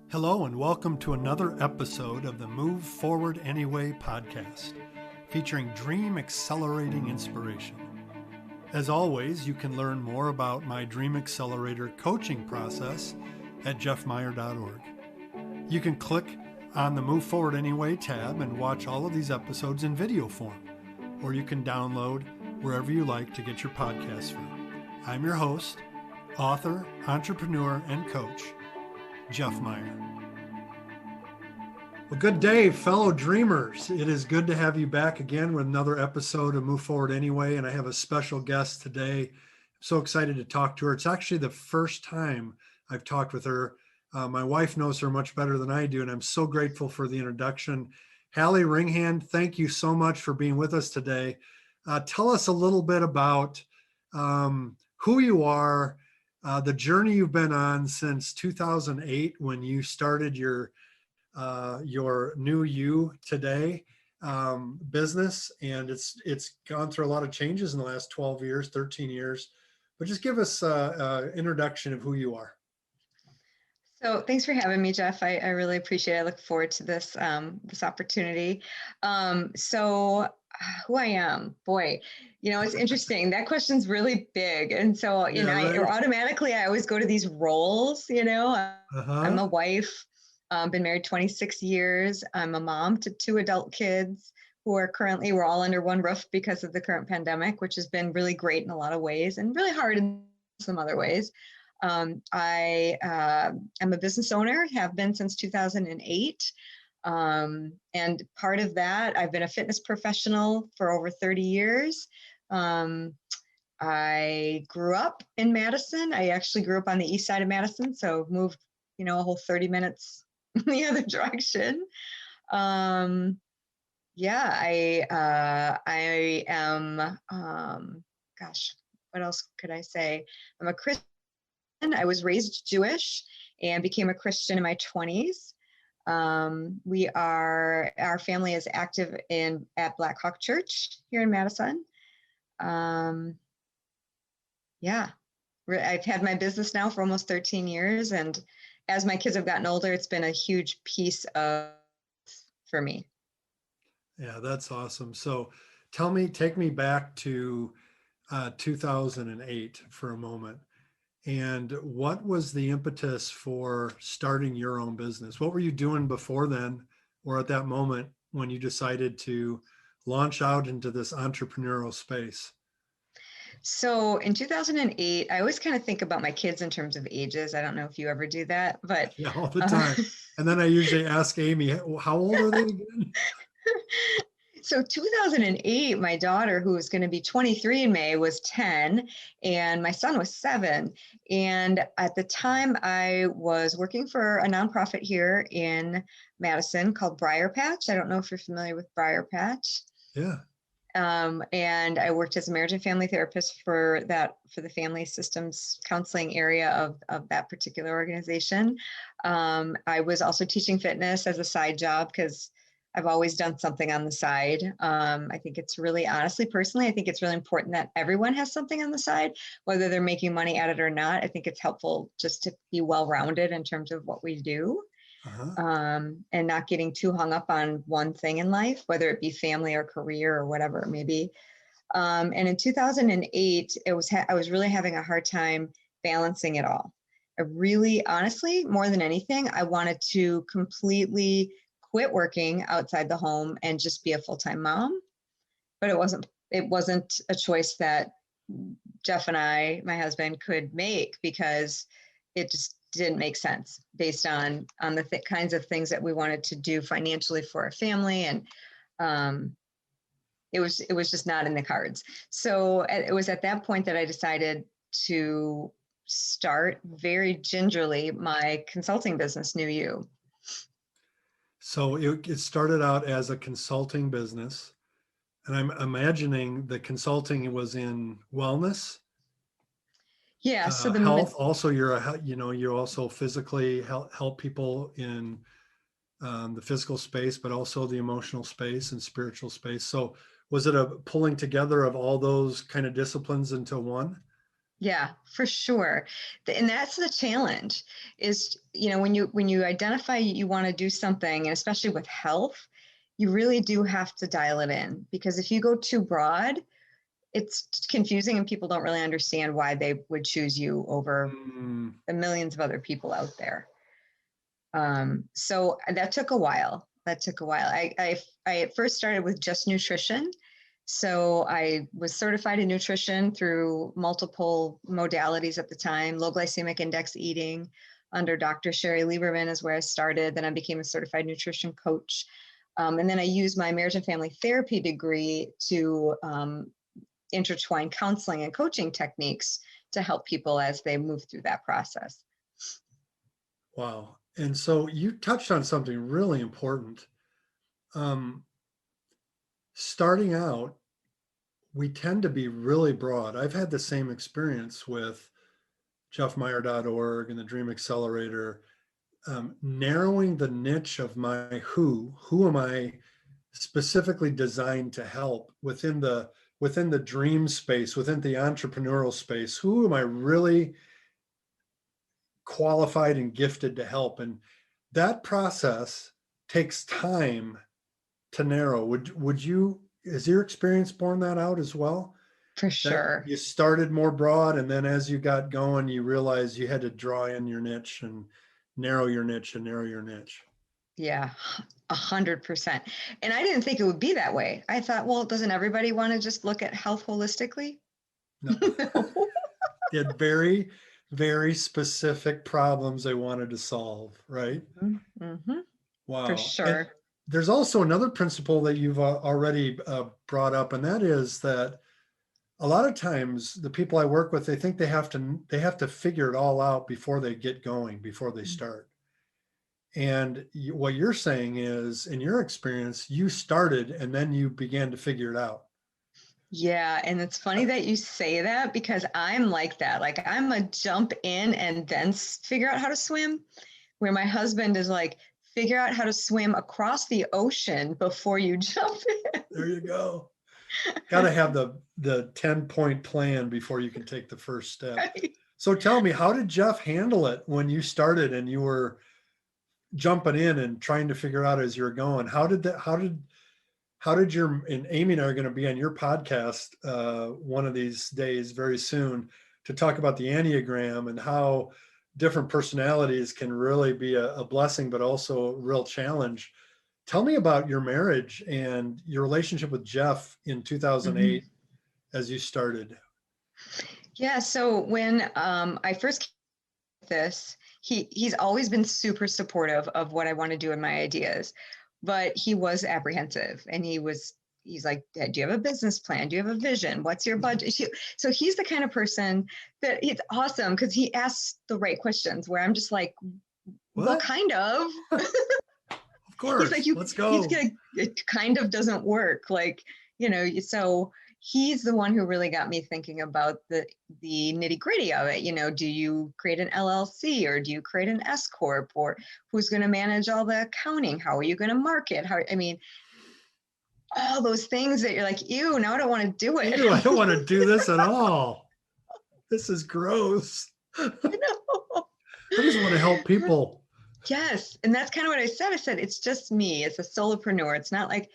Hello, and welcome to another episode of the Move Forward Anyway podcast, featuring dream accelerating inspiration. As always, you can learn more about my Dream Accelerator coaching process at jeffmeyer.org. You can click on the Move Forward Anyway tab and watch all of these episodes in video form, or you can download wherever you like to get your podcasts from. I'm your host, author, entrepreneur, and coach, Jeff Meyer. Well, good day, fellow dreamers. It is good to have you back again with another episode of Move Forward Anyway, and I have a special guest today. I'm so excited to talk to her. It's actually the first time I've talked with her. My wife knows her much better than I do, and I'm so grateful for the introduction. Hallie Ringhand, thank you so much for being with us today. Tell us a little bit about who you are, the journey you've been on since 2008 when you started your New You Today business, and it's gone through a lot of changes in the last 12 years, 13 years. But just give us an introduction of who you are. So thanks for having me, Jeff. I really appreciate it. I look forward to this opportunity. So who I am, boy, it's interesting. That question's really big. And so, Right. automatically, I always go to these roles, I'm a wife, been married 26 years. I'm a mom to 2 adult kids we're all under one roof because of the current pandemic, which has been really great in a lot of ways and really hard in some other ways. I am a business owner, have been since 2008. And part of that, I've been a fitness professional for over 30 years. I grew up in Madison. I actually grew up on the east side of Madison, so moved, a whole 30 minutes the other direction. I am, what else could I say? I'm a Christian. I was raised Jewish and became a Christian in my 20s. Our family is active at Black Hawk Church here in Madison. I've had my business now for almost 13 years. And as my kids have gotten older, it's been a huge piece for me. Yeah, that's awesome. So take me back to 2008 for a moment. And what was the impetus for starting your own business? What were you doing before then, or at that moment when you decided to launch out into this entrepreneurial space? So in 2008, I always kind of think about my kids in terms of ages. I don't know if you ever do that, but yeah, all the time. And then I usually ask Amy, how old are they again? So 2008, my daughter, who was going to be 23 in May, was 10, and my son was 7. And at the time, I was working for a nonprofit here in Madison called Briar Patch. I don't know if you're familiar with Briar Patch. Yeah. And I worked as a marriage and family therapist for the family systems counseling area of that particular organization. I was also teaching fitness as a side job because I've always done something on the side. I think it's really, honestly, personally, I think it's really important that everyone has something on the side, whether they're making money at it or not. I think it's helpful just to be well-rounded in terms of what we do. And not getting too hung up on one thing in life, whether it be family or career or whatever it may be. And in 2008, I was really having a hard time balancing it all. I really, honestly, more than anything, I wanted to completely quit working outside the home and just be a full-time mom. But it wasn't a choice that Jeff and I, my husband, could make because it just didn't make sense based on the kinds of things that we wanted to do financially for our family. And it was just not in the cards. So it was at that point that I decided to start very gingerly my consulting business, New You. So it started out as a consulting business, and I'm imagining the consulting was in wellness. Yeah. So the health. Also, you also physically help people in the physical space, but also the emotional space and spiritual space. So was it a pulling together of all those kind of disciplines into one? Yeah, for sure. And that's the challenge is, when you identify you want to do something, and especially with health, you really do have to dial it in, because if you go too broad, it's confusing and people don't really understand why they would choose you over Mm, the millions of other people out there. So that took a while. I at first started with just nutrition. So I was certified in nutrition through multiple modalities at the time. Low glycemic index eating under Dr. Sherry Lieberman is where I started. Then I became a certified nutrition coach. And then I used my marriage and family therapy degree to intertwine counseling and coaching techniques to help people as they move through that process. wow. And so you touched on something really important. Um, Starting out, we tend to be really broad. I've had the same experience with jeffmeyer.org and the Dream Accelerator, narrowing the niche of my who am I specifically designed to help within the dream space, within the entrepreneurial space. Who am I really qualified and gifted to help? And that process takes time to narrow. Would you, is your experience borne that out as well? For That sure. you started more broad, and then as you got going, you realized you had to draw in your niche and narrow your niche and narrow your niche. Yeah, 100%. And I didn't think it would be that way. I thought, well, doesn't everybody want to just look at health holistically? No, No. they had very, very specific problems they wanted to solve, right? Mm-hmm. For Wow. And sure. there's also another principle that you've already brought up, and that is that a lot of times the people I work with, they think they have to figure it all out before they get going, before they start. And what you're saying is, in your experience, you started and then you began to figure it out. Yeah, and it's funny that you say that, because I'm like that. Like, I'm a jump in and then figure out how to swim, where my husband is like, figure out how to swim across the ocean before you jump There you go. Got to have the 10-point plan before you can take the first step. in. So tell me, how did Jeff handle it when you started and you were jumping in and trying to figure out as you're going? How did your, and Amy and I are going to be on your podcast one of these days very soon to talk about the Enneagram and how different personalities can really be a blessing, but also a real challenge. Tell me about your marriage and your relationship with Jeff in Mhm. 2008 as you started. Yeah, so when I first came with this, he's always been super supportive of what I want to do and my ideas, but he was apprehensive, and he's like, "Dad, do you have a business plan? Do you have a vision? What's your budget?" So he's the kind of person that it's awesome because he asks the right questions, where I'm just like, "Well, What? kind of." Of He's like, course. you, Let's he's go. gonna, it kind of doesn't work. Like, so he's the one who really got me thinking about the nitty gritty of it. Do you create an LLC, or do you create an S corp, or who's going to manage all the accounting? How are you going to market? All those things that you're like, ew, now I don't want to do it. Ew, I don't want to do this at all. This is gross. I I know. just want to help people. Yes. And that's kind of what I said. I said, it's just me. It's a solopreneur. It's not like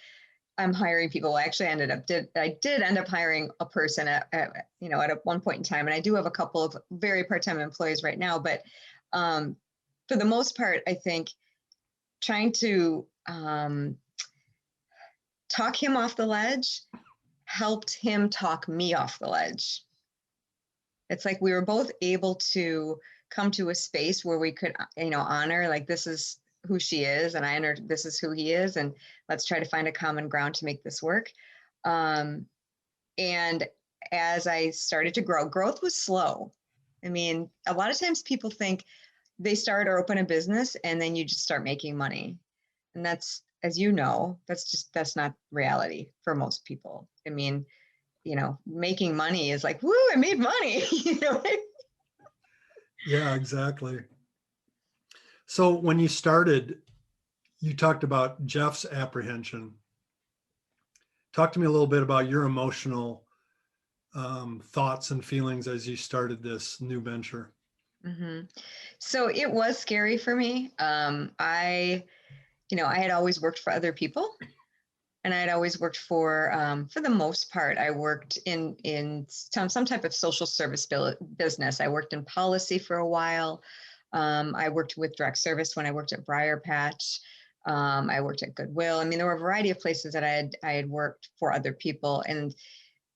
I'm hiring people. I actually I did end up hiring a person at a one point in time. And I do have a couple of very part-time employees right now, but for the most part, I think trying to talk him off the ledge helped him talk me off the ledge. It's like we were both able to come to a space where we could, honor, like, this is who she is, and I honor this is who he is, and let's try to find a common ground to make this work. Um, and as I started to grow, growth was slow. I mean, a lot of times people think they start or open a business and then you just start making money. And that's, as you know, that's not reality for most people. I mean, making money is like, woo, I made money. Yeah, exactly. So when you started, you talked about Jeff's apprehension. Talk to me a little bit about your emotional thoughts and feelings as you started this new venture? Hmm. So it was scary for me. I had always worked for other people, and I had always worked for the most part, I worked in some type of social service business. I worked in policy for a while. I worked with direct service when I worked at Briar Patch. I worked at Goodwill. I mean, there were a variety of places that I had worked for other people, and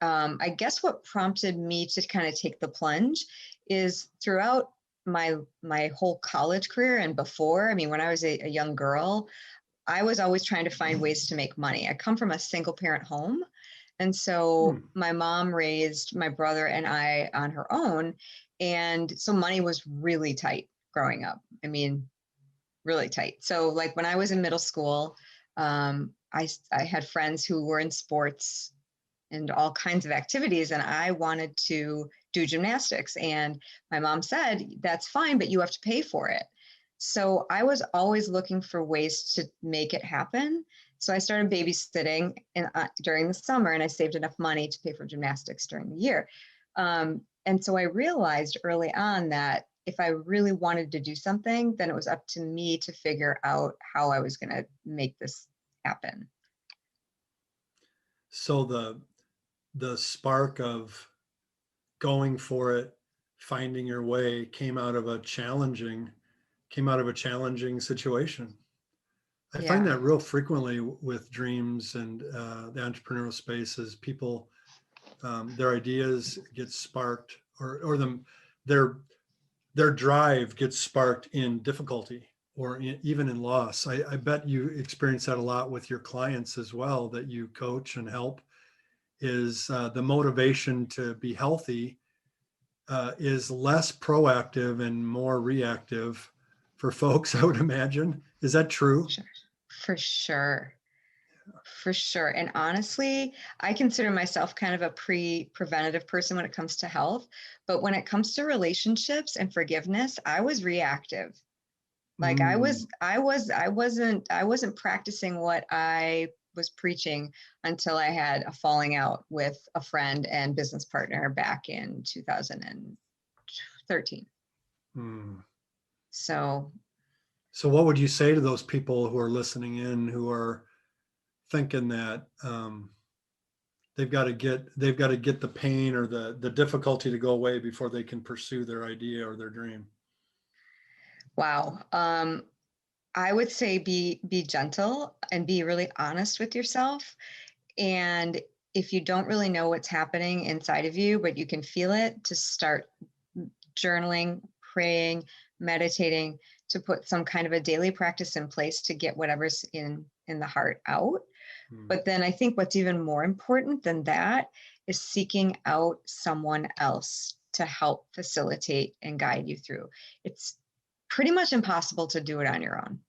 I guess what prompted me to kind of take the plunge is throughout my whole college career and before. I mean, when I was a young girl, I was always trying to find ways to make money. I come from a single parent home. And Hmm. so my mom raised my brother and I on her own. And so money was really tight growing up. I mean, really tight. So like when I was in middle school, I had friends who were in sports and all kinds of activities, and I wanted to do gymnastics. And my mom said, that's fine, but you have to pay for it. So I was always looking for ways to make it happen. So I started babysitting during the summer, and I saved enough money to pay for gymnastics during the year. And so I realized early on that if I really wanted to do something, then it was up to me to figure out how I was going to make this happen. So the spark of going for it, finding your way came out of a challenging situation. I find Yeah. that real frequently with dreams and the entrepreneurial space is people, their ideas get sparked or their their drive gets sparked in difficulty or even in loss. I bet you experience that a lot with your clients as well, that you coach and help, is the motivation to be healthy is less proactive and more reactive for folks, I would imagine. Is that true? Sure. For sure. For sure. And honestly, I consider myself kind of a preventative person when it comes to health. But when it comes to relationships and forgiveness, I was reactive. Like Mm, I wasn't practicing what I was preaching until I had a falling out with a friend and business partner back in 2013. mm. So So, what would you say to those people who are listening in who are thinking that they've got to get the pain or the difficulty to go away before they can pursue their idea or their dream? wow. I would say be gentle and be really honest with yourself. And if you don't really know what's happening inside of you, but you can feel it, to start journaling, praying, meditating, to put some kind of a daily practice in place to get whatever's in the heart out. Mm. But then I think what's even more important than that is seeking out someone else to help facilitate and guide you through. It's pretty much impossible to do it on your own.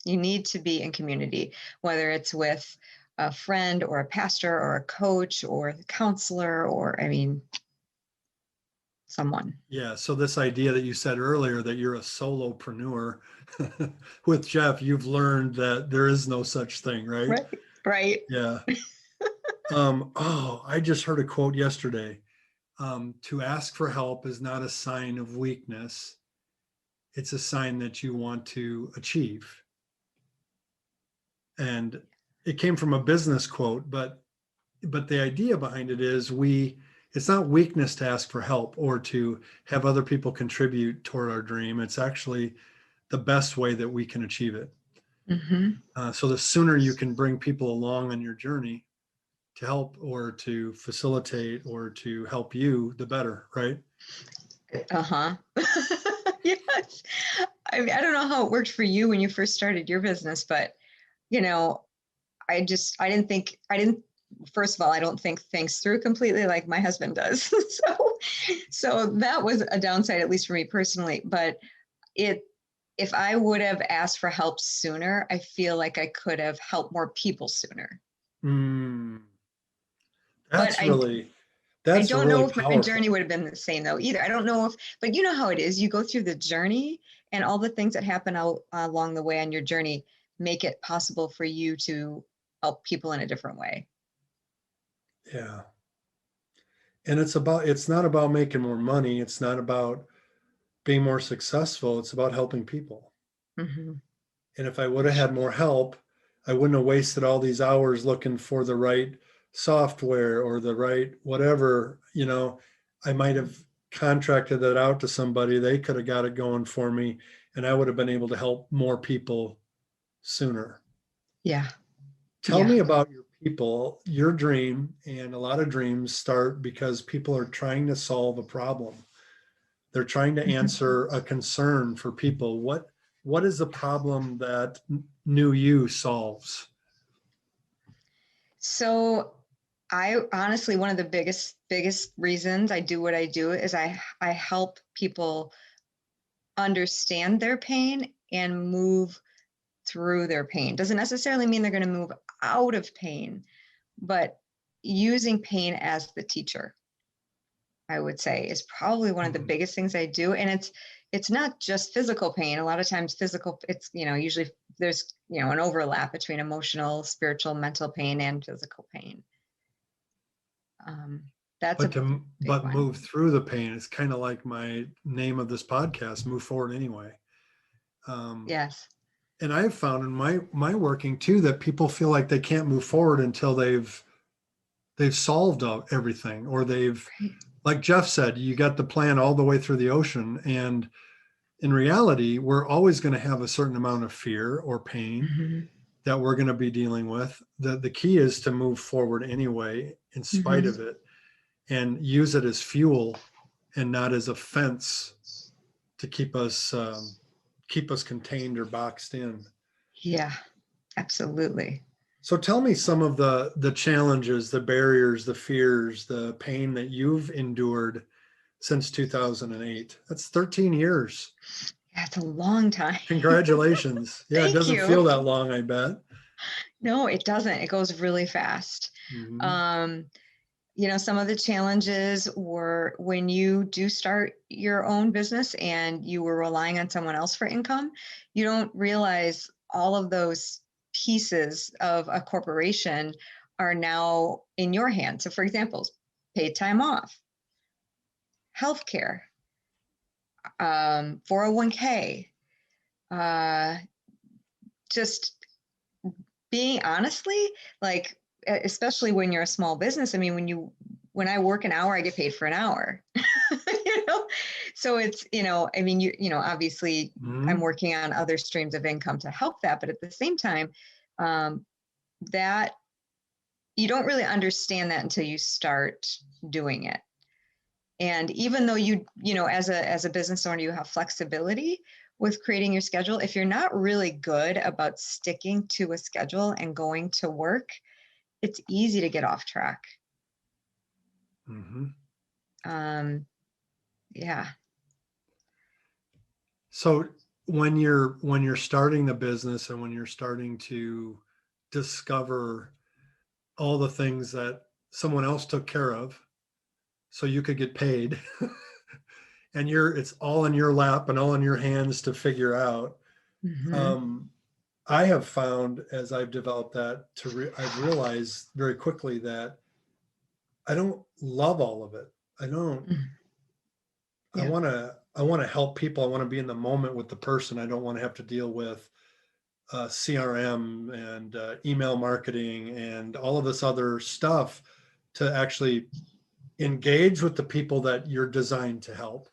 You need to be in community, whether it's with a friend or a pastor or a coach or a counselor or, I mean, someone. Yeah. So, this idea that you said earlier that you're a solopreneur with Jeff, you've learned that there is no such thing, right? Right. Right. Yeah. Oh, I just heard a quote yesterday. To ask for help is not a sign of weakness, it's a sign that you want to achieve. And it came from a business quote, but the idea behind it is it's not weakness to ask for help or to have other people contribute toward our dream. It's actually the best way that we can achieve it. Hmm. So the sooner you can bring people along on your journey to help or to facilitate or to help you, the better, right? Uh-huh. Yes. I mean, I don't know how it worked for you when you first started your business, but you know, I didn't, first of all, I don't think things through completely like my husband does. So that was a downside, at least for me personally. But it, if I would have asked for help sooner, I feel like I could have helped more people sooner. Mm, But that's I, really I that's don't really know if my powerful. journey would have been the same though either. I don't know if, but you know how it is. You go through the journey and all the things that happen along the way on your journey make it possible for you to help people in a different way. Yeah. And it's not about making more money. It's not about being more successful. It's about helping people. Mm-hmm. And if I would have had more help, I wouldn't have wasted all these hours looking for the right software or the right whatever, I might have contracted that out to somebody. They could have got it going for me, and I would have been able to help more people sooner. Yeah. Tell me about your people, your dream, and a lot of dreams start because people are trying to solve a problem. They're trying to answer a concern for people. What is the problem that New You solves? So I honestly, one of the biggest reasons I do what I do is I help people understand their pain and move through their pain. Doesn't necessarily mean they're going to move out of pain, but using pain as the teacher, I would say, is probably one of the biggest things I do. And it's not just physical pain. A lot of times physical, it's, usually there's, an overlap between emotional, spiritual, mental pain and physical pain. That's But one. move through the pain is kind of like my name of this podcast, Move Forward Anyway. Yes. And I've found in my working too that people feel like they can't move forward until they've solved everything, or they've, like Jeff said, you got the plan all the way through the ocean. And in reality, we're always going to have a certain amount of fear or pain that we're going to be dealing with. The key is to move forward anyway, in spite of it, and use it as fuel and not as a fence to keep us contained or boxed in. Yeah, absolutely. So tell me some of the challenges, the barriers, the fears, the pain that you've endured since 2008. That's 13 years. Yeah, it's a long time. Congratulations. Yeah, it doesn't feel that long, I bet. No, it doesn't. It goes really fast. Some of the challenges were when you do start your own business and you were relying on someone else for income, you don't realize all of those pieces of a corporation are now in your hands. So for example, paid time off, healthcare, 401k, just being honestly, like, especially when you're a small business. I mean, when I work an hour, I get paid for an hour, so it's, obviously I'm working on other streams of income to help that. But at the same time, that you don't really understand that until you start doing it. And even though as a business owner, you have flexibility with creating your schedule, if you're not really good about sticking to a schedule and going to work, it's easy to get off track. Yeah. So when you're starting the business and when you're starting to discover all the things that someone else took care of so you could get paid and it's all in your lap and all in your hands to figure out. I have found, as I've developed that, I've realized very quickly that I don't love all of it. I don't. I want to help people. I want to be in the moment with the person. I don't want to have to deal with CRM and email marketing and all of this other stuff to actually engage with the people that you're designed to help.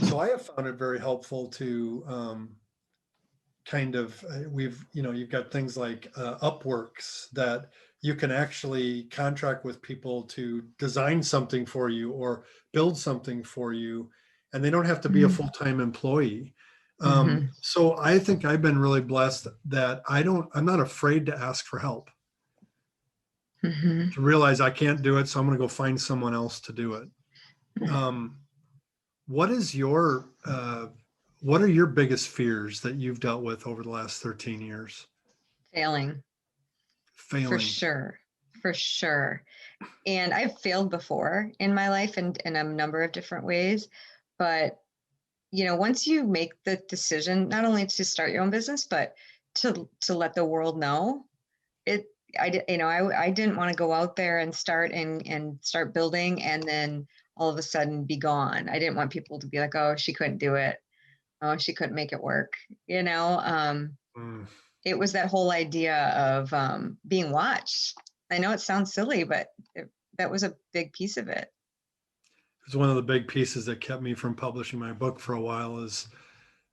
So I have found it very helpful to you've got things like Upworks that you can actually contract with people to design something for you or build something for you, and they don't have to be a full-time employee. So I think I've been really blessed that I'm not afraid to ask for help, to realize I can't do it, so I'm going to go find someone else to do it. What are your biggest fears that you've dealt with over the last 13 years? Failing. For sure. And I've failed before in my life in a number of different ways. But, once you make the decision, not only to start your own business, but to let the world know, I didn't want to go out there and start building and then all of a sudden be gone. I didn't want people to be like, oh, she couldn't do it. Oh, she couldn't make it work. Mm. It was that whole idea of being watched. I know it sounds silly, but that was a big piece of it. It's one of the big pieces that kept me from publishing my book for a while. Is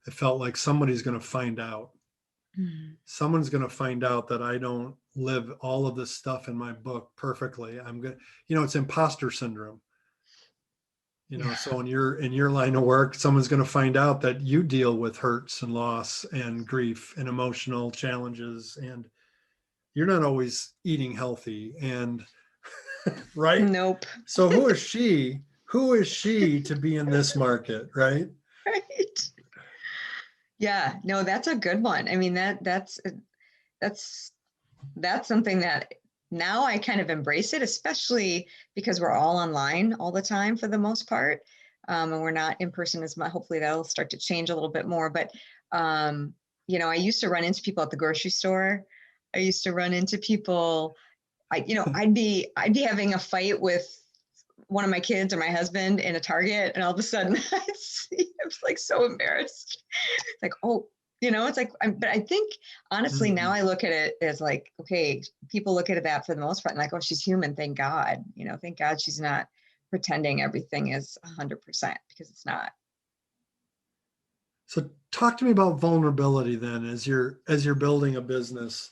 it felt like somebody's going to find out. Mm-hmm. Someone's going to find out that I don't live all of this stuff in my book perfectly. I'm going to, it's imposter syndrome. So in your line of work, someone's going to find out that you deal with hurts and loss and grief and emotional challenges, and you're not always eating healthy, and right. Nope. So who is she to be in this market, right? Right. Yeah, no, that's a good one. I mean, that's something that now I kind of embrace it, especially because we're all online all the time for the most part. And we're not in person as much. Hopefully that'll start to change a little bit more. But, I used to run into people at the grocery store. I used to run into people, I'd be having a fight with one of my kids or my husband in a Target, and all of a sudden I was like so embarrassed. It's like, oh, it's like, but I think honestly, now I look at it as like, okay, people look at that for the most part and like, oh, she's human. Thank God, thank God she's not pretending everything is 100%, because it's not. So talk to me about vulnerability then, as you're building a business,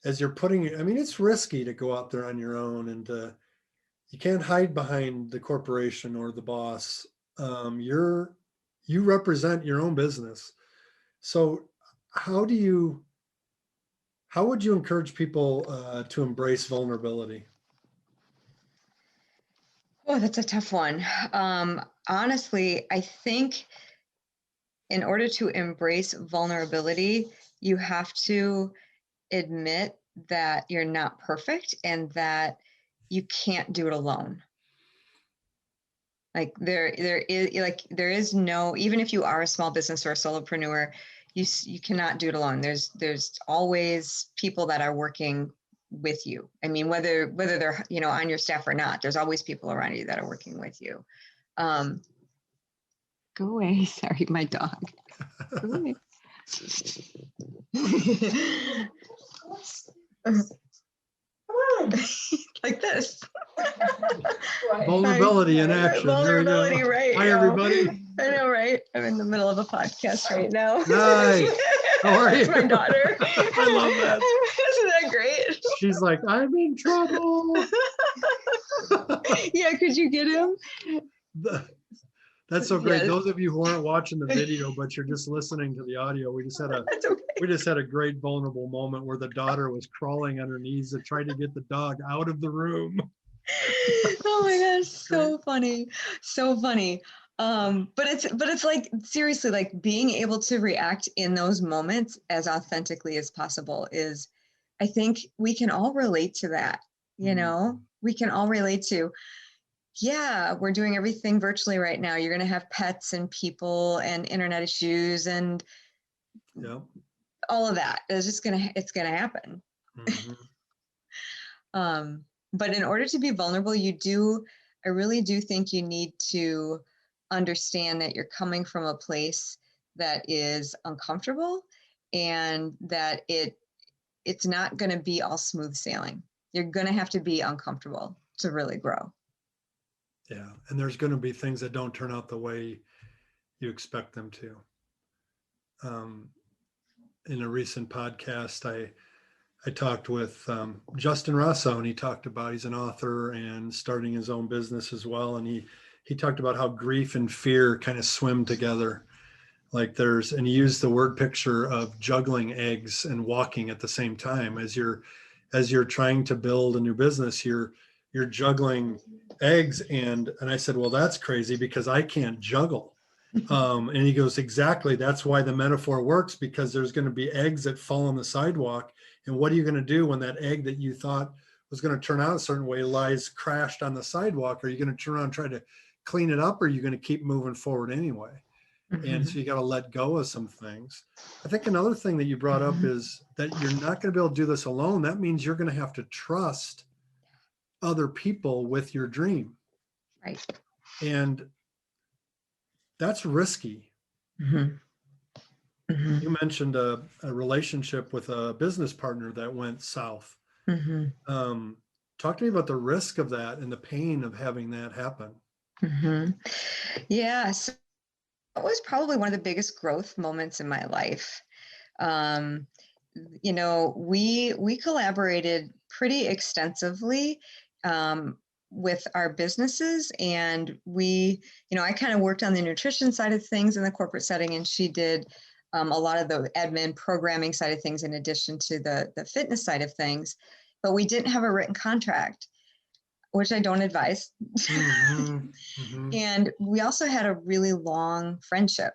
as you're it's risky to go out there on your own, and you can't hide behind the corporation or the boss. You represent your own business. So how would you encourage people to embrace vulnerability? Oh, that's a tough one. Honestly, I think in order to embrace vulnerability, you have to admit that you're not perfect and that you can't do it alone. Like there is no, even if you are a small business or a solopreneur, you cannot do it alone. There's always people that are working with you. I mean, whether they're, on your staff or not, there's always people around you that are working with you. Go away. Sorry, my dog. Go away. Like this. Vulnerability in action. Vulnerability, right? Hi, everybody. I know, right? I'm in the middle of a podcast right now. Nice. How are you? That's my daughter. I love that. Isn't that great? She's like, I'm in trouble. Yeah, could you get him? That's so great. Yes. Those of you who aren't watching the video, but you're just listening to the audio, we just had a great vulnerable moment where the daughter was crawling on her knees to try to get the dog out of the room. Oh my gosh, so funny. So funny. But it's like, seriously, like being able to react in those moments as authentically as possible is, I think we can all relate to that. We can all relate to, yeah, we're doing everything virtually right now. You're going to have pets and people and internet issues and all of that. It's going to happen. Mm-hmm. But in order to be vulnerable, I really do think you need to understand that you're coming from a place that is uncomfortable, and that it's not going to be all smooth sailing. You're going to have to be uncomfortable to really grow. Yeah. And there's going to be things that don't turn out the way you expect them to. In a recent podcast, I talked with Justin Rosso, and he talked about, he's an author and starting his own business as well. And he talked about how grief and fear kind of swim together. Like and he used the word picture of juggling eggs and walking at the same time. As you're trying to build a new business, you're juggling eggs. And I said, well, that's crazy because I can't juggle. And he goes, exactly. That's why the metaphor works, because there's going to be eggs that fall on the sidewalk. And what are you going to do when that egg that you thought was going to turn out a certain way lies crashed on the sidewalk? Are you going to turn around and try to clean it up, or are you going to keep moving forward anyway? And so you got to let go of some things. I think another thing that you brought up is that you're not going to be able to do this alone. That means you're going to have to trust other people with your dream. Right. And that's risky. You mentioned a relationship with a business partner that went south. Talk to me about the risk of that and the pain of having that happen. Yeah, so that was probably one of the biggest growth moments in my life. You know, we collaborated pretty extensively with our businesses, and we, you know, I kind of worked on the nutrition side of things in the corporate setting, and she did a lot of the admin programming side of things in addition to the fitness side of things. But we didn't have a written contract, which I don't advise. And we also had a really long friendship.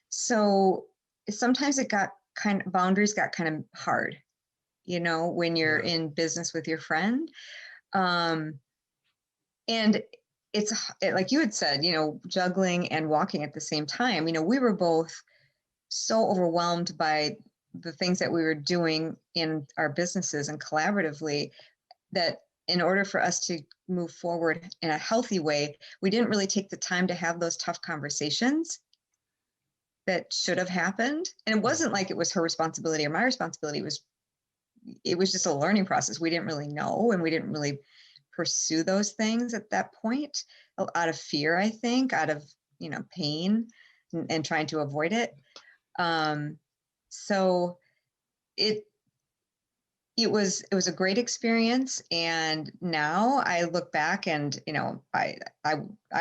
So sometimes it got boundaries got kind of hard, you know, when you're in business with your friend. And like you had said, you know, juggling and walking at the same time. You know, we were both so overwhelmed by the things that we were doing in our businesses and collaboratively that in order for us to move forward in a healthy way, we didn't really take the time to have those tough conversations that should have happened. And it wasn't like it was her responsibility or my responsibility. It was just a learning process. We didn't really know, and we didn't really pursue those things at that point out of fear, I think, out of, you know, pain and trying to avoid it. So it was a great experience. And now I look back and, you know, I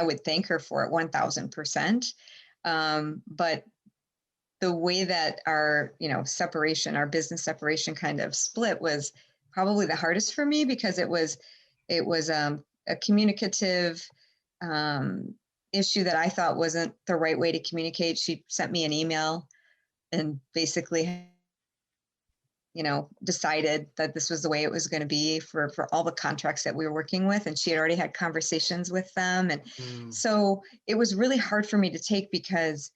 would thank her for it 1000%. But the way that our, you know, separation, our business separation kind of split was probably the hardest for me, because it was a communicative issue that I thought wasn't the right way to communicate. She sent me an email and basically, you know, decided that this was the way it was going to be for all the contracts that we were working with. And she had already had conversations with them. And so it was really hard for me to take, because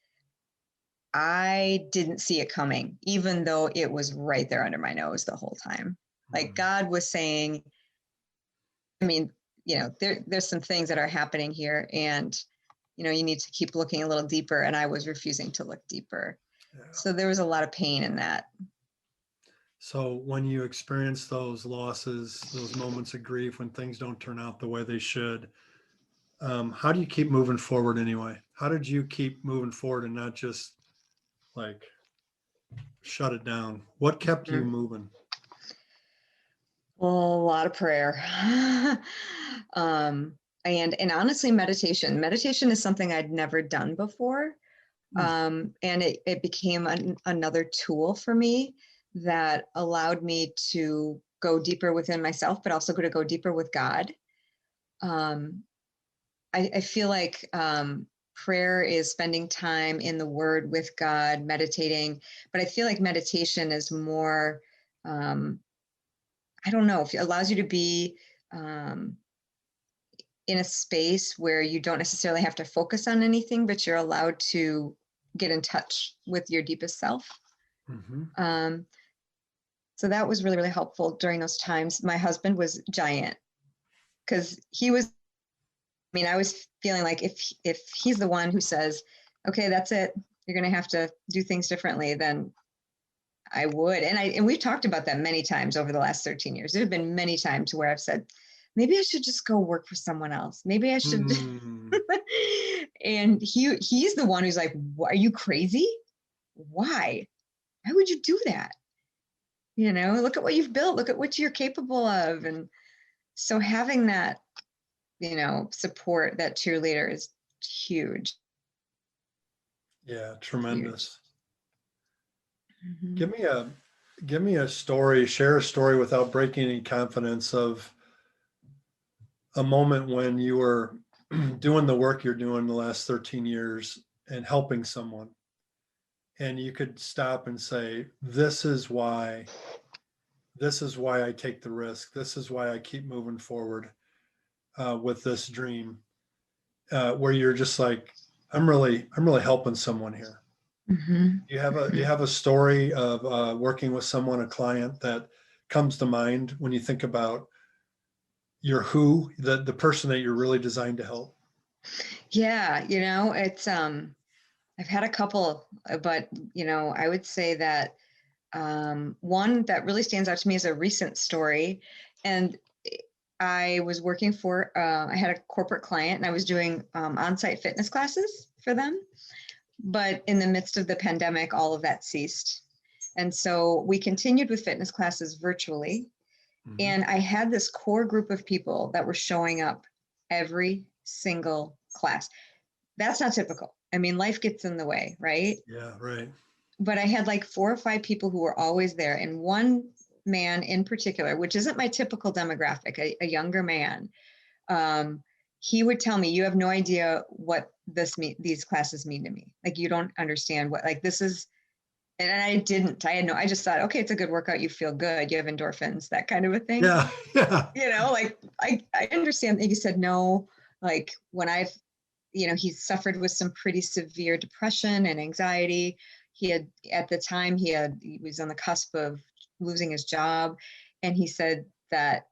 I didn't see it coming, even though it was right there under my nose the whole time. Like God was saying, I mean, you know, there's some things that are happening here, and, you know, you need to keep looking a little deeper. And I was refusing to look deeper. So there was a lot of pain in that. So when you experience those losses, those moments of grief, when things don't turn out the way they should, how do you keep moving forward anyway? How did you keep moving forward and not just like shut it down? What kept you moving? Well, a lot of prayer. And honestly, meditation. Meditation is something I'd never done before. And it became another tool for me that allowed me to go deeper within myself, but also to go deeper with God. I feel like prayer is spending time in the Word with God, meditating, but I feel like meditation is more, I don't know, if it allows you to be in a space where you don't necessarily have to focus on anything, but you're allowed to get in touch with your deepest self. So that was really, really helpful during those times. My husband was giant, because he was, I mean, I was feeling like if he's the one who says, okay, that's it, you're going to have to do things differently, then I would. And we've talked about that many times over the last 13 years. There have been many times where I've said, maybe I should just go work for someone else. Maybe I should. And he's the one who's like, are you crazy? Why would you do that? You know, look at what you've built. Look at what you're capable of. And so having that, you know, support, that cheerleader is huge. Yeah, tremendous. Huge. Give me a story, share a story without breaking any confidence, of a moment when you were doing the work you're doing the last 13 years and helping someone, and you could stop and say, this is why I take the risk. This is why I keep moving forward with this dream, where you're just like, I'm really helping someone here. Mhm. Do you have a story of working with someone, a client, that comes to mind when you think about your who, the person that you're really designed to help? Yeah, it's I've had a couple, but I would say that one that really stands out to me is a recent story. And I was working for, I had a corporate client and I was doing on-site fitness classes for them. But in the midst of the pandemic, all of that ceased. And so we continued with fitness classes virtually. Mhm. And I had this core group of people that were showing up every single class. That's not typical. I mean, life gets in the way, right? Yeah, right. But I had like 4 or 5 people who were always there. And one man in particular, which isn't my typical demographic, a younger man, um, he would tell me, "You have no idea what these classes mean to me. Like, you don't understand what, like, this is." And I didn't. I just thought, okay, it's a good workout. You feel good. You have endorphins, that kind of a thing. Yeah, yeah. Like I understand. And he said, no, like when he suffered with some pretty severe depression and anxiety. At the time, he was on the cusp of losing his job. And he said that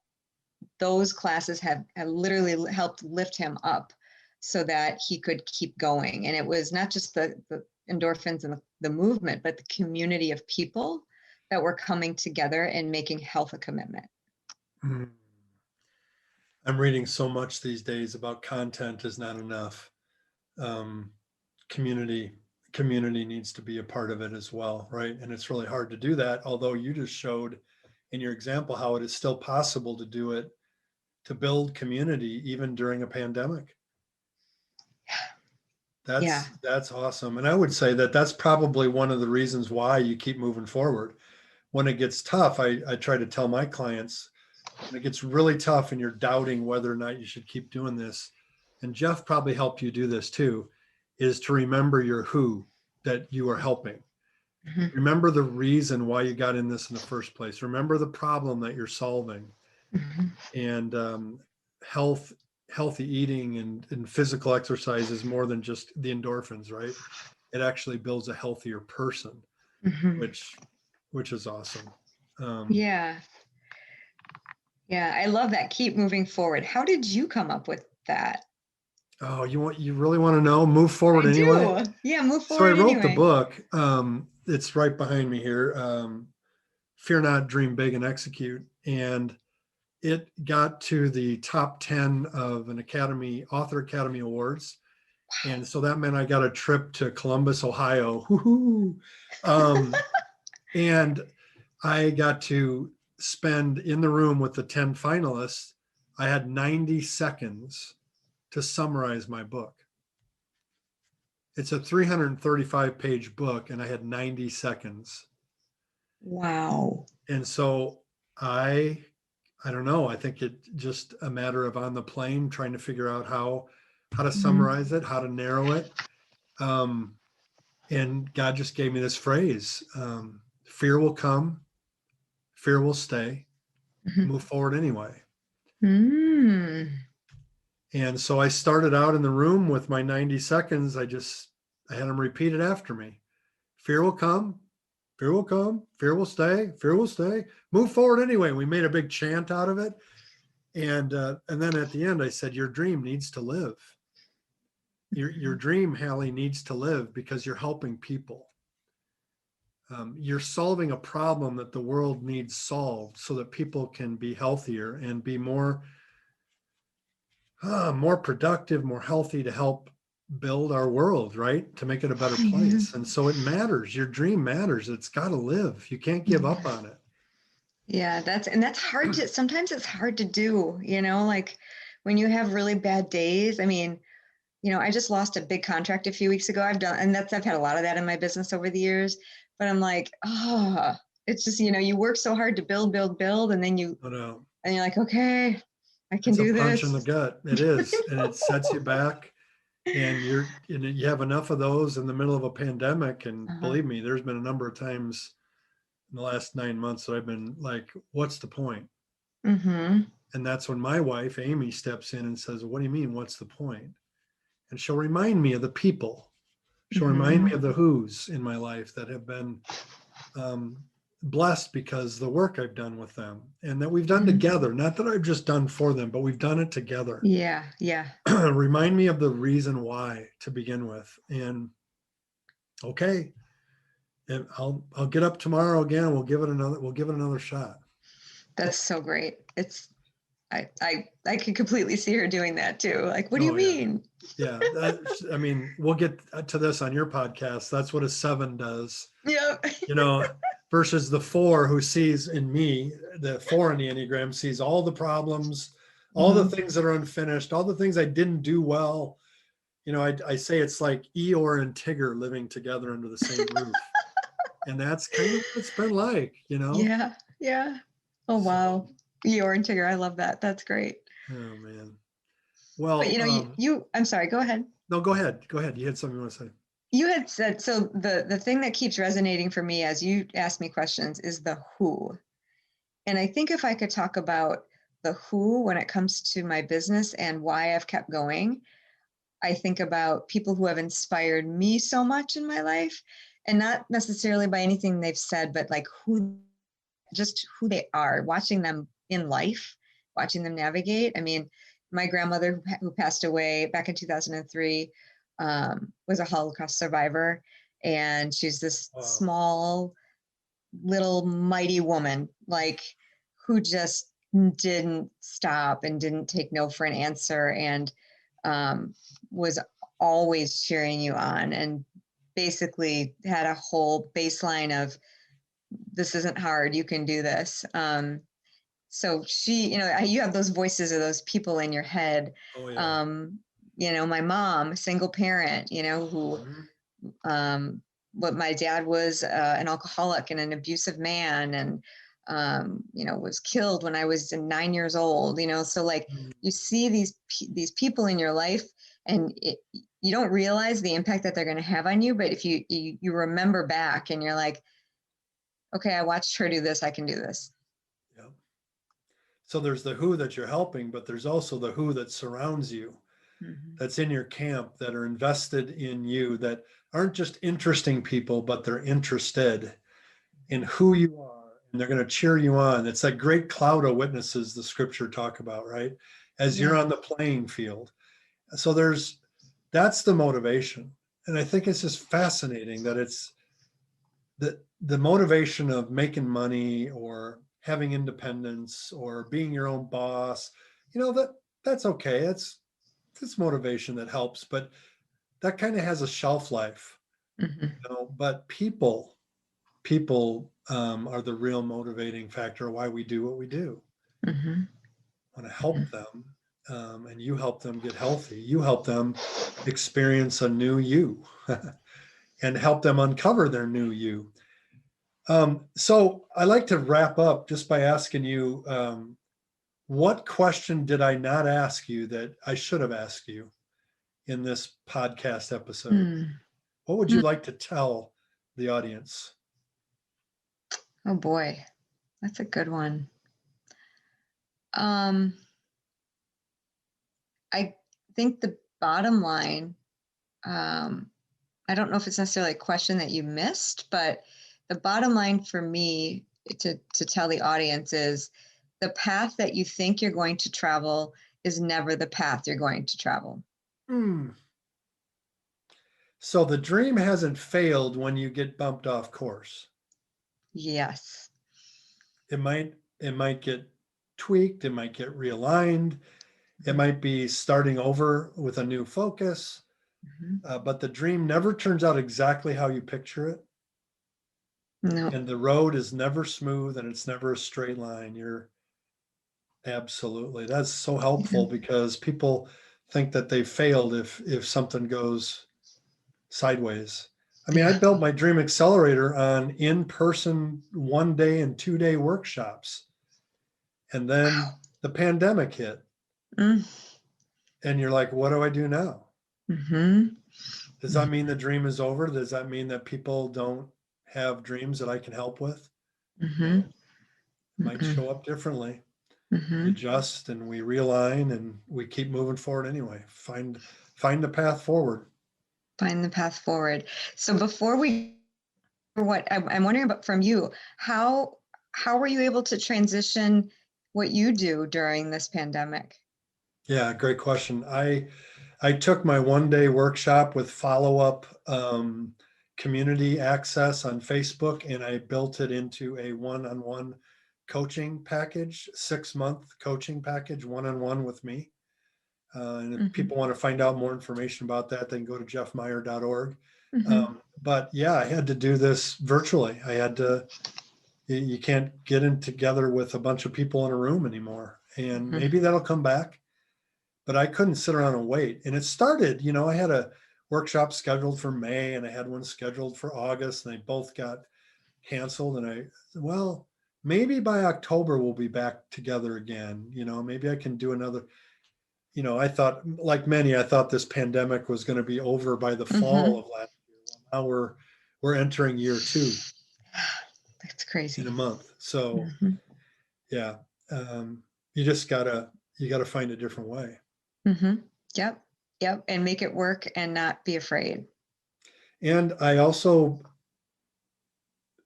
those classes have literally helped lift him up so that he could keep going. And it was not just the endorphins and the movement, but the community of people that were coming together and making health a commitment. Mm. I'm reading so much these days about content is not enough. Um, community community needs to be a part of it as well, right? And it's really hard to do that, although you just showed in your example how it is still possible to do it, to build community even during a pandemic. Yeah. That's awesome. And I would say that that's probably one of the reasons why you keep moving forward. When it gets tough, I try to tell my clients, when it gets really tough and you're doubting whether or not you should keep doing this, and Jeff probably helped you do this too, is to remember your who that you are helping. Mhm. Remember the reason why you got in this in the first place. Remember the problem that you're solving. Mhm. And health, healthy eating and physical exercise is more than just the endorphins, right? It actually builds a healthier person, Mhm. which is awesome. Yeah. Yeah. I love that. Keep moving forward. How did you come up with that? Oh, you really want to know? Move forward I anyway. do. Yeah. Move So I forward wrote the anyway. book. It's right behind me here. Fear Not, Dream Big, and Execute. And it got to the top 10 of an Author Academy Awards. And so that meant I got a trip to Columbus, Ohio. Woo-hoo. Um, and I got to spend in the room with the 10 finalists. I had 90 seconds to summarize my book. It's a 335-page book, and I had 90 seconds. Wow. And so I I don't know. I think it just a matter of on the plane trying to figure out how to Mhm. summarize it, how to narrow it. Um, and God just gave me this phrase: fear will come, fear will stay. Mhm. Move forward anyway. Mm. And so I started out in the room with my 90 seconds. I had them repeat it after me. Fear will come, fear will come, fear will stay, fear will stay. Move forward anyway. We made a big chant out of it. And then at the end, I said, your dream needs to live. Your dream, Hallie, needs to live because you're helping people. You're solving a problem that the world needs solved so that people can be healthier and be more productive, more healthy to help build our world, right? To make it a better Yeah. place. And so it matters. Your dream matters. It's got to live. You can't give up on it. Yeah, that's hard to sometimes it's hard to do, like when you have really bad days. I mean, I just lost a big contract a few weeks ago. I've had a lot of that in my business over the years, but I'm like, oh, it's just, you work so hard to build, build, build, and then But you're like, okay, I can it's a do punch in the this. gut. It is. And it sets you back. And you have enough of those in the middle of a pandemic. And Uh-huh. believe me, there's been a number of times in the last 9 months that I've been like, what's the point? Mm-hmm. And that's when my wife, Amy, steps in and says, what do you mean? What's the point? and she'll remind me of the people. She'll remind me of the who's in my life that have been blessed because the work I've done with them and that we've done together. Not that I've just done for them, but we've done it together. Yeah. Yeah. Remind me of the reason why to begin with. And okay, and I'll get up tomorrow again. We'll give it another shot. That's so great. I can completely see her doing that too. Like, what do you mean? Yeah. I mean, we'll get to this on your podcast. That's what a 7 does. Yep. Versus the 4 who sees in me, the 4 in the Enneagram sees all the problems, all the things that are unfinished, all the things I didn't do well. I say it's like Eeyore and Tigger living together under the same roof. And that's kind of what it's been like, Yeah. Yeah. Oh, wow. Eeyore and Tigger. I love that. That's great. Oh, man. Well, but I'm sorry, go ahead. No, go ahead. Go ahead. You had something you want to say. You had said, so the thing that keeps resonating for me as you ask me questions is the who. And I think if I could talk about the who when it comes to my business and why I've kept going, I think about people who have inspired me so much in my life, and not necessarily by anything they've said, but like who they are, watching them in life, watching them navigate. I mean, my grandmother who passed away back in 2003 was a Holocaust survivor. And she's this small, little, mighty woman, like who just didn't stop and didn't take no for an answer, and was always cheering you on, and basically had a whole baseline of, this isn't hard, you can do this. So she, you have those voices of those people in your head. Oh, yeah. My mom, single parent, who, what my dad was an alcoholic and an abusive man, and, was killed when I was 9 years old, so like you see these people in your life, and you don't realize the impact that they're going to have on you. But if you remember back and you're like, okay, I watched her do this, I can do this. Yeah. So there's the who that you're helping, but there's also the who that surrounds you, that's in your camp, that are invested in you, that aren't just interesting people, but they're interested in who you are, and they're going to cheer you on. It's that great cloud of witnesses the scripture talk about, right? As you're on the playing field. So that's the motivation. And I think it's just fascinating that it's the motivation of making money or having independence or being your own boss, that's okay. It's motivation that helps, but that kind of has a shelf life. But people are the real motivating factor why we do what we do. Want to help them, and you help them get healthy. You help them experience a new you and help them uncover their new you. So I like to wrap up just by asking you, what question did I not ask you that I should have asked you in this podcast episode? What would you like to tell the audience? Oh boy, that's a good one. I think the bottom line, I don't know if it's necessarily a question that you missed, but the bottom line for me to tell the audience is, the path that you think you're going to travel is never the path you're going to travel. So the dream hasn't failed when you get bumped off course. Yes. It might get tweaked. It might get realigned. It might be starting over with a new focus. But the dream never turns out exactly how you picture it. No. And the road is never smooth, and it's never a straight line. Absolutely. That's so helpful, because people think that they failed if something goes sideways. I mean, I built my Dream Accelerator on in-person 1-day and 2-day workshops. And then the pandemic hit. And you're like, what do I do now? Does that mean the dream is over? Does that mean that people don't have dreams that I can help with? Might show up differently. We adjust and we realign and we keep moving forward anyway. Find find the path forward. Find the path forward. So before we, what I'm wondering about from you, how were you able to transition what you do during this pandemic? Yeah, great question. I took my 1-day workshop with follow-up community access on Facebook, and I built it into a one-on-one coaching package, 6-month coaching package, one-on-one with me. And if people want to find out more information about that, they can go to jeffmeyer.org. But yeah, I had to do this virtually. I had to, you can't get in together with a bunch of people in a room anymore. And maybe that'll come back, but I couldn't sit around and wait. And it started, I had a workshop scheduled for May and I had one scheduled for August, and they both got canceled. And I, well, maybe by October we'll be back together again. Maybe I can do another. I thought, like many, I thought this pandemic was going to be over by the fall of last year. Well, now we're entering year 2. That's crazy. In a month. So yeah, you just gotta find a different way. Yep. And make it work and not be afraid. And I also,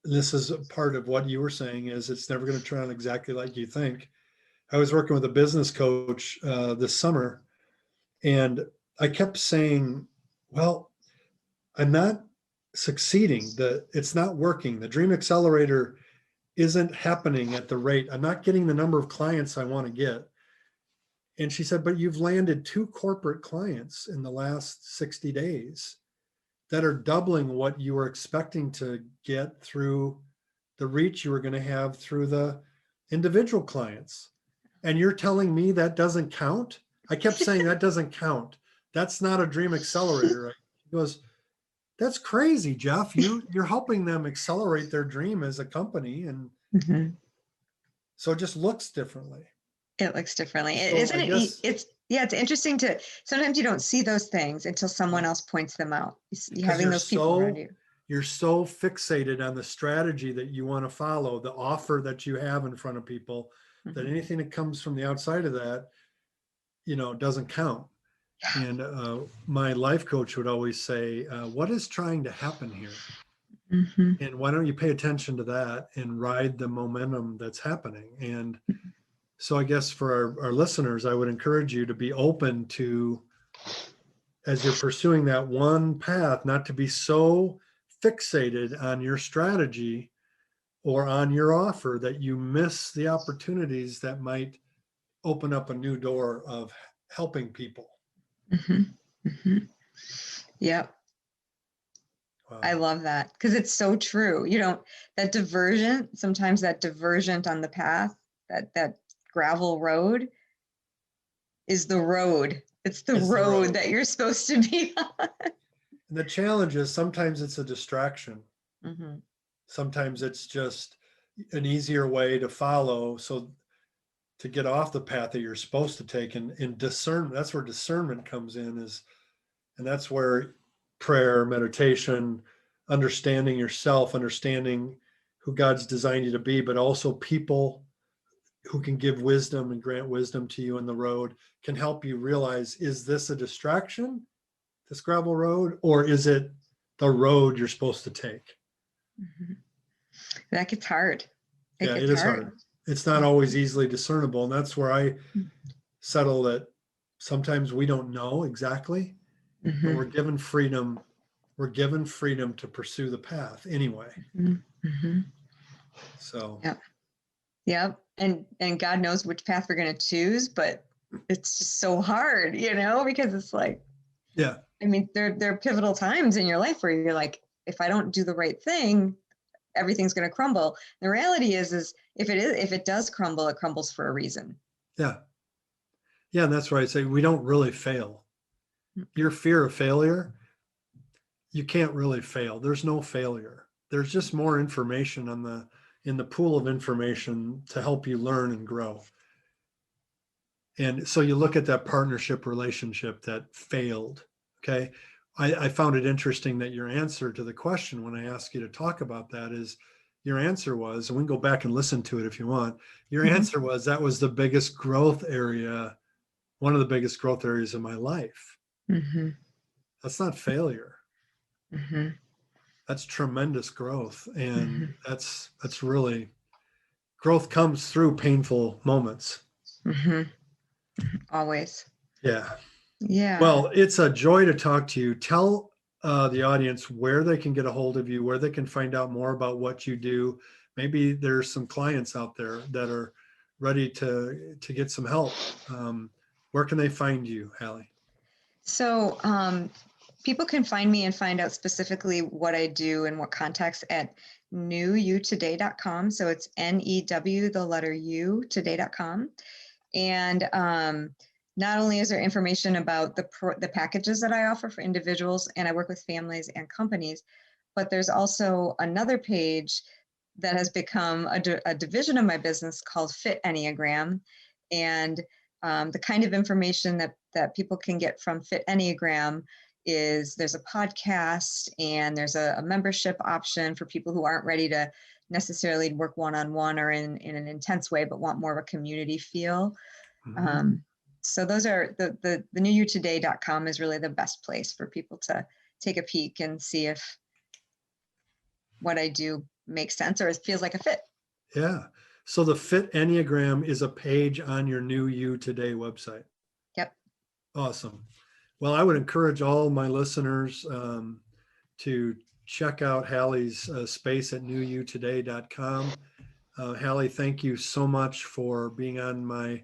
this is a part of what you were saying, is it's never going to turn out exactly like you think. I was working with a business coach this summer, and I kept saying, well, I'm not succeeding. It's not working. The Dream Accelerator isn't happening at the rate. I'm not getting the number of clients I want to get. And she said, but you've landed 2 corporate clients in the last 60 days that are doubling what you were expecting to get through the reach you were going to have through the individual clients. And you're telling me that doesn't count? I kept saying that doesn't count. That's not a Dream Accelerator. He goes, that's crazy, Jeff. You're helping them accelerate their dream as a company. And so it just looks differently. It looks differently. So Isn't it? It's interesting to, sometimes you don't see those things until someone else points them out. Having those people around you. You're so fixated on the strategy that you want to follow, the offer that you have in front of people, that anything that comes from the outside of that, doesn't count. And my life coach would always say, what is trying to happen here? And why don't you pay attention to that and ride the momentum that's happening? And so I guess for our listeners, I would encourage you to be open to, as you're pursuing that one path, not to be so fixated on your strategy or on your offer that you miss the opportunities that might open up a new door of helping people. Yep. Wow. I love that, because it's so true. Sometimes that divergent on the path, that gravel road is the road. It's the road that you're supposed to be on. And the challenge is sometimes it's a distraction. Sometimes it's just an easier way to follow. So to get off the path that you're supposed to take, and discern, that's where discernment comes in, and that's where prayer, meditation, understanding yourself, understanding who God's designed you to be, but also people who can give wisdom and grant wisdom to you in the road can help you realize, is this a distraction, this gravel road, or is it the road you're supposed to take? That gets hard. It is hard. It's not always easily discernible. And that's where I settle that sometimes we don't know exactly, but we're given freedom. We're given freedom to pursue the path anyway. So. Yep. And God knows which path we're going to choose, but it's just so hard, because it's like, I mean, there are pivotal times in your life where you're like, if I don't do the right thing, everything's going to crumble. The reality is if it does crumble, it crumbles for a reason. Yeah. And that's why I say we don't really fail. Your fear of failure, you can't really fail. There's no failure. There's just more information in the pool of information to help you learn and grow. And so you look at that partnership relationship that failed. Okay. I found it interesting that your answer to the question when I asked you to talk about that is, your answer was, and we can go back and listen to it if you want, your answer was, that was the biggest growth area, one of the biggest growth areas of my life. Mm-hmm. That's not failure. Mm-hmm. That's tremendous growth. And Mm-hmm. that's really, growth comes through painful moments. Mm-hmm. Always. Yeah. Yeah. Well, it's a joy to talk to you. Tell the audience where they can get a hold of you, where they can find out more about what you do. Maybe there's some clients out there that are ready to get some help. Where can they find you, Hallie? So people can find me and find out specifically what I do in what context at newutoday.com. So it's NEW, the letter U, today.com. And not only is there information about the packages that I offer for individuals, and I work with families and companies, but there's also another page that has become a division of my business called Fit Enneagram. And the kind of information that people can get from Fit Enneagram is there's a podcast and there's a membership option for people who aren't ready to necessarily work one-on-one or in an intense way, but want more of a community feel. Mm-hmm. So those are the newutoday.com is really the best place for people to take a peek and see if what I do makes sense or it feels like a fit. Yeah. So the Fit Enneagram is a page on your New You Today website. Yep. Awesome. Well, I would encourage all my listeners to check out Hallie's space at newutoday.com. Hallie, thank you so much for being on my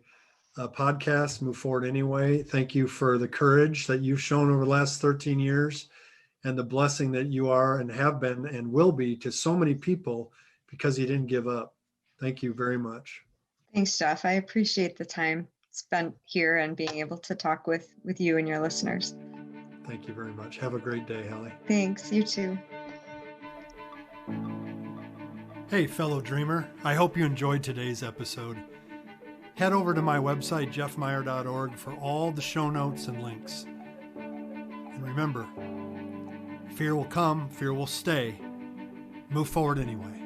podcast, Move Forward Anyway. Thank you for the courage that you've shown over the last 13 years and the blessing that you are and have been and will be to so many people because you didn't give up. Thank you very much. Thanks, Jeff. I appreciate the time spent here and being able to talk with you and your listeners. Thank you very much. Have a great day, Hallie. Thanks. You too. Hey, fellow dreamer. I hope you enjoyed today's episode. Head over to my website, jeffmeyer.org, for all the show notes and links. And remember, fear will come, fear will stay. Move forward anyway.